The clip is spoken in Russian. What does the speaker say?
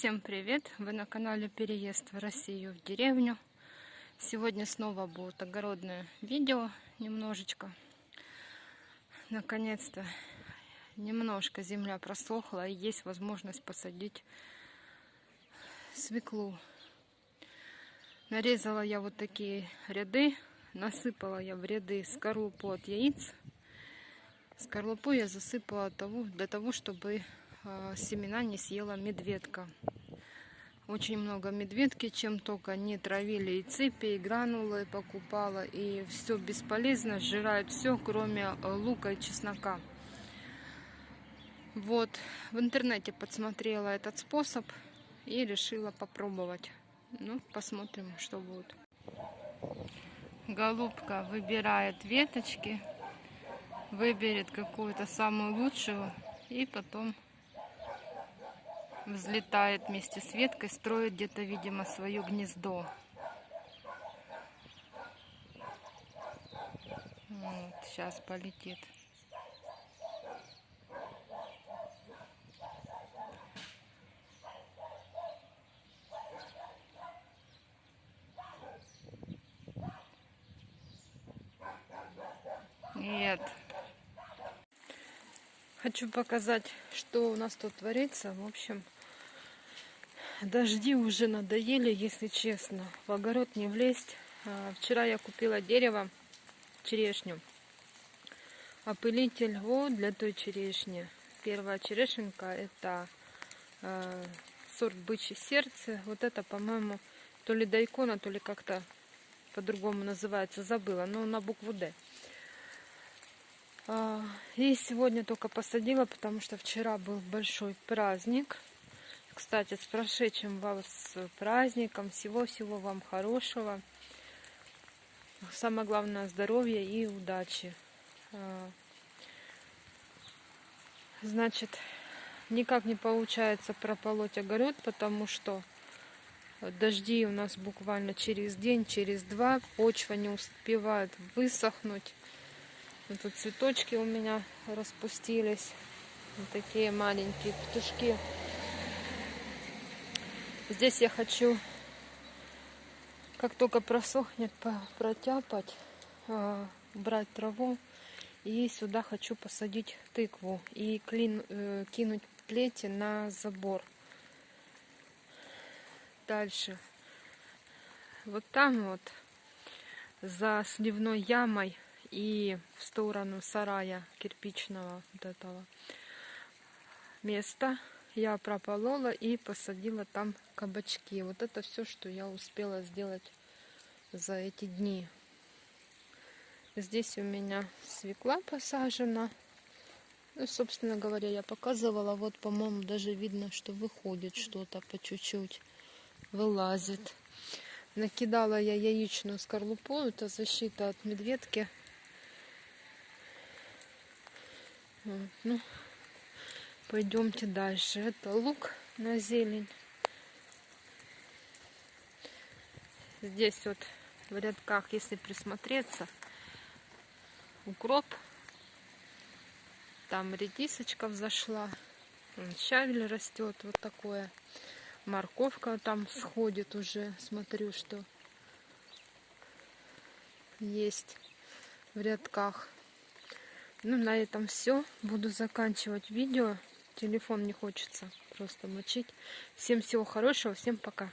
Всем привет! Вы на канале Переезд в Россию, в деревню. Сегодня снова будет огородное видео немножечко. Наконец-то немножко земля просохла и есть возможность посадить свеклу. Нарезала я вот такие ряды, насыпала я в ряды скорлупу от яиц. Скорлупу я засыпала для того, чтобы семена не съела медведка. Очень много медведки, чем только не травили, и цепи, и гранулы покупала, и все бесполезно, сжирают все, кроме лука и чеснока. Вот, в интернете подсмотрела этот способ и решила попробовать. Ну, посмотрим, что будет. Голубка выбирает веточки, выберет какую-то самую лучшую и потом взлетает вместе с веткой, строит где-то, видимо, свое гнездо. Вот, сейчас полетит. Нет. Хочу показать, что у нас тут творится. В общем, дожди уже надоели, если честно. В огород не влезть. Вчера я купила дерево, черешню. Опылитель вот для той черешни. Первая черешенка — это сорт бычье сердце. Вот это, по-моему, то ли дайкона, то ли как-то по-другому называется, забыла. Но на букву Д. И сегодня только посадила, потому что вчера был большой праздник. Кстати, с прошедшим вас праздником. Всего-всего вам хорошего. Самое главное — здоровья и удачи. Значит, никак не получается прополоть огород, потому что дожди у нас буквально через день, через два. Почва не успевает высохнуть. Вот тут цветочки у меня распустились. Вот такие маленькие петушки. Здесь я хочу, как только просохнет, протяпать, брать траву. И сюда хочу посадить тыкву и кинуть плети на забор. Дальше. Вот там вот, за сливной ямой и в сторону сарая кирпичного вот этого места, я прополола и посадила там кабачки. Вот это все, что я успела сделать за эти дни. Здесь у меня свекла посажена. Ну, собственно говоря, я показывала. Вот, по-моему, даже видно, что выходит что-то по чуть-чуть. Вылазит. Накидала я яичную скорлупу. Это защита от медведки. Вот, ну, пойдемте дальше. Это лук на зелень. Здесь вот в рядках, если присмотреться, укроп. Там редисочка взошла. Щавель растет. Вот такое. Морковка там всходит уже. Смотрю, что есть в рядках. Ну, на этом все. Буду заканчивать видео. Телефон не хочется просто мочить. Всем всего хорошего. Всем пока.